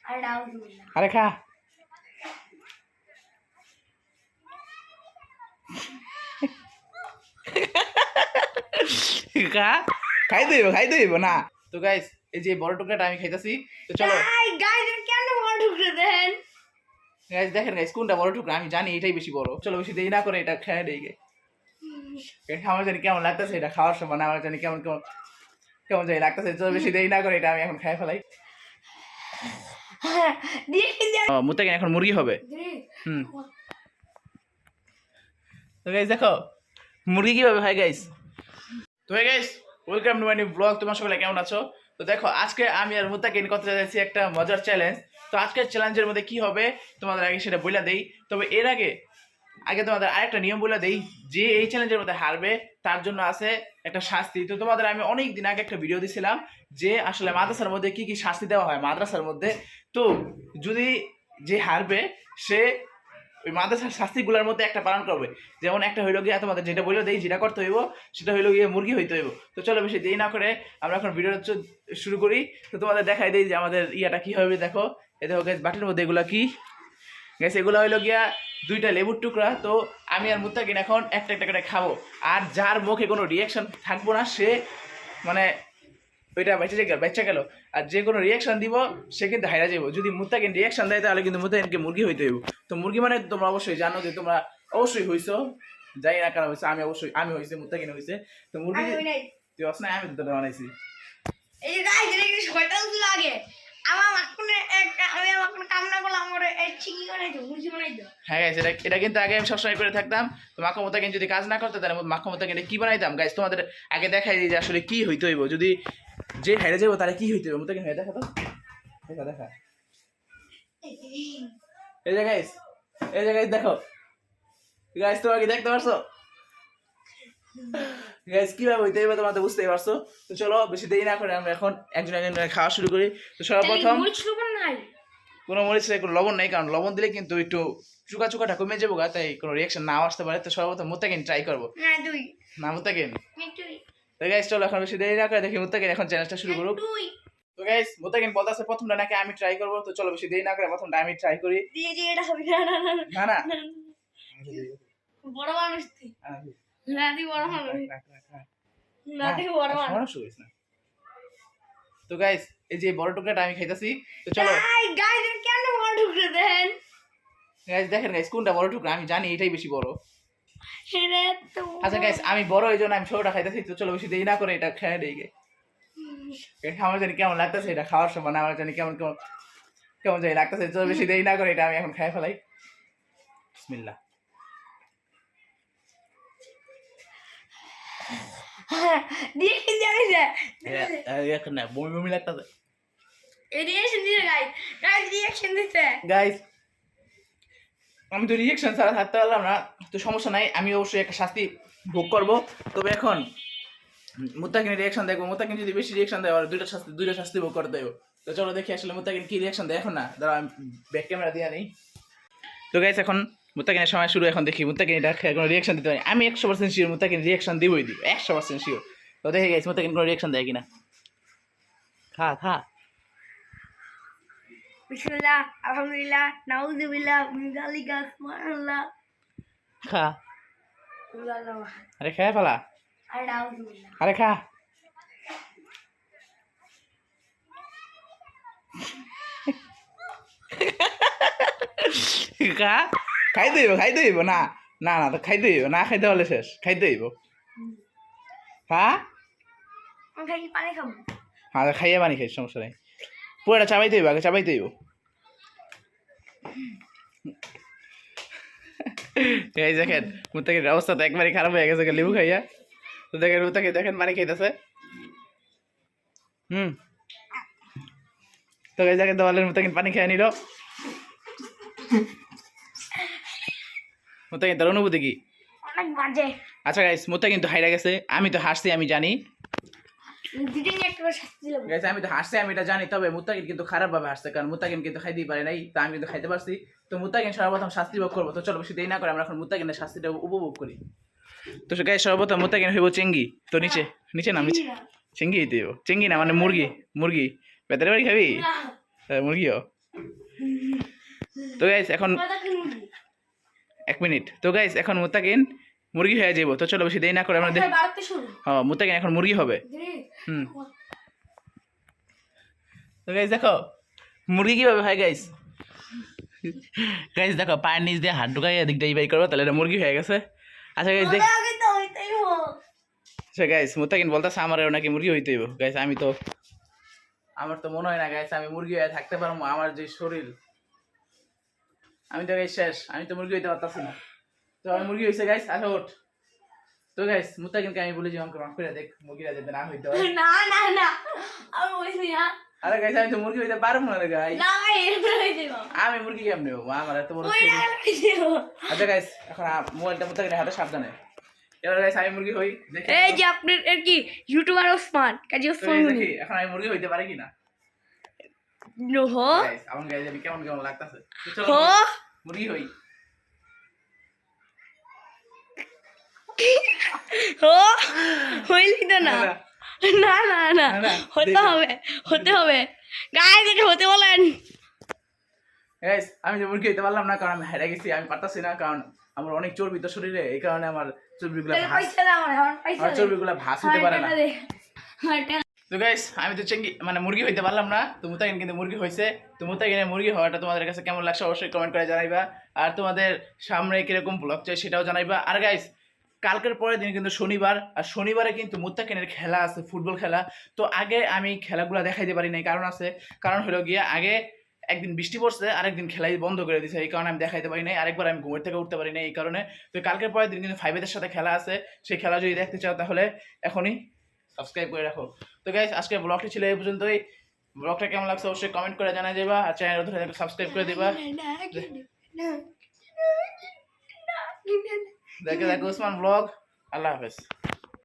আরে খা খা খাই দেব না তো গাইস এই যে বড় টুকরাটা আমি খাইতাছি তো চলো গাইস কেন বড় টুকরা দেন গাইস দেখেন গাইস কোনটা বড় টুকরা আমি জানি এটাই বেশি বড় চলো বেশি দেরি না করে এটা খেয়ে দেই আমার জানি কেমন লাগতেছে এটা খাওয়ার সময় না আমার জানি কেমন কেমন কেমন জানি লাগতেছে চলো বেশি দেরি না করে এটা আমি এখন খেয়ে ফেলাই মুতাকে এখন মুরগি হবে তো গাইস দেখো মুরগি কিভাবে হয় গাইস তো guys welcome to my new blog তোমার সকলে কেমন আছো তো দেখো আজকে আমি আর মুতাকিন করতে যাচ্ছি একটা মজার চ্যালেঞ্জ তো আজকের চ্যালেঞ্জের মধ্যে কি হবে তোমাদের আগে সেটা বলে দেই তবে এর আগে তোমাদের আরেকটা নিয়ম বলে দেই যে এই চ্যালেঞ্জের মধ্যে হারবে তার জন্য আছে একটা শাস্তি তো তোমাদের আমি অনেক দিন আগে একটা ভিডিও দিছিলাম যে আসলে মাদ্রাসার মধ্যে কি কি শাস্তি দেওয়া হয় মাদ্রাসার মধ্যে তো যদি যে হারবে সে ওই মাদ্রাসার শাস্তিগুলোর মধ্যে একটা পালন করবে যেমন একটা হইলো গিয়ে তোমাদের যেটা বলে দেই যেটা করতে হইব সেটা হইলো গিয়ে মুরগি হইতে হইব তো চলো বেশি দেরি না করে আমরা এখন ভিডিওটা শুরু করি তো তোমাদের দেখাই দেই যে আমাদের ইয়াটা কি হবে দেখো এই দেখো গ্যাস বাটির মধ্যে এগুলো কি গ্যাস এগুলো হইলো গিয়া দুইটা লেবুর টুকরা তো আমি আর মুত্তাকিন এখন একটা একটা করে খাবো আর যার মুখে কোনো রিয়াকশন থাকবো না সে মানে ওইটা বেঁচে গেল আর যে কোনো রিয়াকশন দিব সে কিন্তু হাইরা যাবো যদি মুত্তাকিন রিয়াকশন দেয় তাহলে কিন্তু মুত্তাকিনকে মুরগি হইতে হইব তো মুরগি মানে তোমরা অবশ্যই জানো যে তোমরা অবশ্যই হইছো যাই না কারণ হয়েছে আমি হয়েছে মুত্তাকিন হয়েছে তো মুরগি তুই অস না আমি তো তোদের বানাইছি এই গাইস শয়তান লাগে আমার কামনা করলাম আমার এই চিংড়ি বানাই দাও মুরগি বানাই দাও হ্যাঁ গাইস এটা কিন্তু আগে আমি সবসময় করে থাকতাম তো মাখো মুত্তাকিন যদি কাজ না করতে তাহলে মাখো মুত্তাকিন কি বানাইতাম গাইস তোমাদের আগে দেখাই দিই যে আসলে কি হইতে হইব যদি যে হেরে যাবো তাহলে কি হইতে হবে মুত্তাকিন হয়ে দেখা তো দেখা এই যে গাইস দেখো গাইস তো আগে দেখতে পারছো গাইস কিভাবে হইতে হবে তোমরা তো বুঝতেই পারছো তো চলো বেশি দেরি না করে আমরা এখন একজন খাওয়া শুরু করি তো সর্বপ্রথম কোনো মরিচ নেই কোনো লবণ নেই কারণ লবণ দিলে কিন্তু একটু চুকাটা কমে যাবো গা তাই কোনো রিয়াকশন নাও আসতে পারে তো সর্বপ্রথম মুত্তাকিন ট্রাই করবো না মুত্তাকিন তো গাইস চলো এখন বেশি দেরি না করে দেখি মুত্তাকিন এখন চ্যালেঞ্জটা শুরু করুক তো গাইস মুত্তাকিন বলতাছে প্রথমটা নাকি আমি ট্রাই করবো তো চলো বেশি দেরি না করে প্রথমটা আমি ট্রাই করি এটা হবে না না বড় মানুষ না দি বড় মানুষ না দি বড় মানুষ তো গাইস এই যে বড় টুকরাটা আমি খাইতাছি তো চলো গাইস কেন বড় টুকরা দেন গাইস দেখেন গাইস কোনটা বড় টুকরা আমি জানি এটাই বেশি বড় আচ্ছা গাইস আমি বড় এই জন্য আমি ছোটটা খাইতেছি তো চলো বেশি দেরি না করে এটা খেয়ে দেই গে আমার জানি কেমন লাগতেছে এটা খাওয়ার সময় না আমার জানি কেমন কেমন কেমন জানি লাগতেছে চলো বেশি দেরি না করে এটা আমি এখন খেয়ে ফেলাই বিসমিল্লাহ এখন না বমি লাগতেছে গাইস আমি তো রিয়াকশন ছাড়া থাকতে পারলাম না তো সমস্যা নাই আমি অবশ্যই একটা শাস্তি ভোগ করবো তবে এখন মুত্তাকিনের রিয়াকশন দেখবো মুত্তাকিন যদি বেশি রিয়াকশন দেয় আর দুইটা শাস্তি ভোগ করতে দেবো তো চলো দেখি আসলে মুত্তাকিন কি রিয়াকশন দেয় এখন না দাঁড়া আমি ব্যাক ক্যামেরা দিয়ে নেই তো গাইস এখন মুত্তাকিনের সময় শুরু এখন দেখি মুত্তাকিন এটা কোনো রিয়াকশন দিতে পারি আমি 100% শিওর মুত্তাকিন রিয়াকশন দিব 100% শিওর তো দেখে গাইস মুত্তাকিন কোনো রিয়াকশন দেয় কিনা খা বিসমিল্লাহ আলহামদুলিল্লাহ নাউযুবিল্লাহ মিন যালিকা সুবহানাল্লাহ খা আরে খায় ফেলা আরে খা খাইতে হইব না না না তো খাইতে হইব না খাইতে হলে শেষ খাইতে হইব হ্যাঁ হ্যাঁ খাইয়ে পানি খাই সমস্যা নেই পুরোটা চাবাইতে হইব আগে চাবাইতে হইব এই দেখেন মুত্তাকিনের অবস্থা তো একবারই খারাপ হয়ে গেছে লেবু খাইয়া তো দেখেন মুত্তাকিন দেখেন পানি খাইতেছে তো এই দেখেন দেওয়ালের মুত্তাকিন পানি খেয়ে নিল মুত্তাকিন তার অনুভূতি কি অনেক বাজে আচ্ছা গাইস মুত্তাকিন তো হাইরা গেছে আমি তো হাসছি আমি জানি গাইস আমি তো হাসছি আমি এটা জানি তবে মুত্তাকিন কিন্তু খারাপ ভাবে হাসছে কারণ মুত্তাকিন কিন্তু খাইতেই পারে নাই তা আমি কিন্তু খাইতে পারছি তো মুত্তাকিন সর্বপ্রথম শাস্তি ভোগ করবো তো চলো বেশি দেরি না করে আমরা এখন মুত্তাকিনের শাস্তিটা উপভোগ করি তো গাইস সর্বপ্রথম মুত্তাকিন হইব চেঙ্গি তো নিচে নাম চেঙ্গি হইতে হইব চেঙ্গি না মানে মুরগি বেতারে বাড়ি খাবি মুরগিও তো গাইস এখন এক মিনিট, তো গাইস এখন মুত্তাকিন মুরগি হয়ে যাবো। তো চলো বেশি দেরি না করে আমরা বাড়তে শুরু হ্যাঁ মুত্তাকিন এখন মুরগি হবে। হুম তো গাইস দেখো মুরগি কিভাবে হয় গাইস। গাইস দেখো পায়ের নিচ দিয়ে হাত ঢুকাই এদিক দিয়ে বাই করবো, তাহলে এটা মুরগি হয়ে গেছে। আচ্ছা গাইস দেখ, আচ্ছা গাইস মুত্তাকিন বলতেছে আমারও নাকি মুরগি হইতে হইব। গাইস আমার তো মনে হয় না গাইস আমি মুরগি হয়ে থাকতে পারবো, আমার যে শরীর আমি তো গাইস শেষ, আমি তো মুরগি হইতে পারতাছি না। তো আমি মুরগি হইছে গাইস, আচ্ছা ওঠ। তো গাইস মুত্তাকিনকে আমি বলি যে আমাকে মাফ করে দেখ, মুরগিরা যাতে না হইতে হয়। না না না আমি বলছি না। আরে গাইস আমি তো মুরগি হইতে পারবো না রে গাইস। না এরপরে হয়ে যাবো। আমি মুরগি কেমনে হবো, আমার এত বড় ওই শরীর। হয়ে যাবো। আচ্ছা গাইস এখন মোবাইলটা মুত্তাকিনের হাতে সাবধানে। এবার গাইস আমি মুরগি হই দেখি। এই যে আপনার এর কি ইউটিউবার ওসমান কাজী তো ওসমান guys, মুনি দেখি এখন আমি মুরগি হইতে পারি কিনা। হো গাইস আমার গাইস আমি কেমন কেমন লাগতাছে। তো চলো হো মুরগি হই। হো হইলি তো না না না না না, না, হতে দেখো। হতে হবে গাইস এটা হতে বলেন। গাইস আমি যে মুরগি হইতে পারলাম না কারণ আমি হেরে গেছি, আমি পারতাছি না কারণ আমার অনেক চর্বি তো শরীরে, এই কারণে আমার চর্বিগুলো তাহলে ভাঁজ, পয়সা দাও আমার পয়সা আমার চর্বিগুলো ভাঁজ হতে পারে না। তো গাইস আমি তো চেঙ্গি মানে মুরগি হইতে পারলাম না, তো মুত্তাকিন কিন্তু মুরগি হয়েছে। তো মুত্তাকিনের মুরগি হওয়াটা তোমাদের কাছে কেমন লাগছে অবশ্যই কমেন্ট করে জানাইবা, আর তোমাদের সামনে কিরকম ব্লগ চাই সেটাও জানাইবা। আর গাইস কালকের পরের দিন কিন্তু শনিবার, আর শনিবারে কিন্তু মুত্তাকিনের খেলা আছে, ফুটবল খেলা। তো আগে আমি খেলাগুলো দেখাইতে পারি নাই, কারণ আছে, কারণ হলো গিয়ে আগে একদিন বৃষ্টি পড়ছে, আরেকদিন খেলাই বন্ধ করে দিয়েছে, এই কারণে আমি দেখাইতে পারি নাই। আরেকবার আমি ঘুমের থেকে উঠতে পারি নাই এই কারণে। তো কালকের পরের দিন কিন্তু ফাইভেদের সাথে খেলা আছে, সেই খেলা যদি দেখতে চাও তাহলে এখনই সাবস্ক্রাইব করে রাখো। তো গাইস আজকে ব্লগটি ছিল এই পর্যন্তই। ব্লগটা কেমন লাগছে অবশ্যই কমেন্ট করে জানাই দেবা, আর চ্যানেল ধরে সাবস্ক্রাইব করে দিবা। দেখে দেখো ওসমান ব্লগ। আল্লাহ হাফেজ।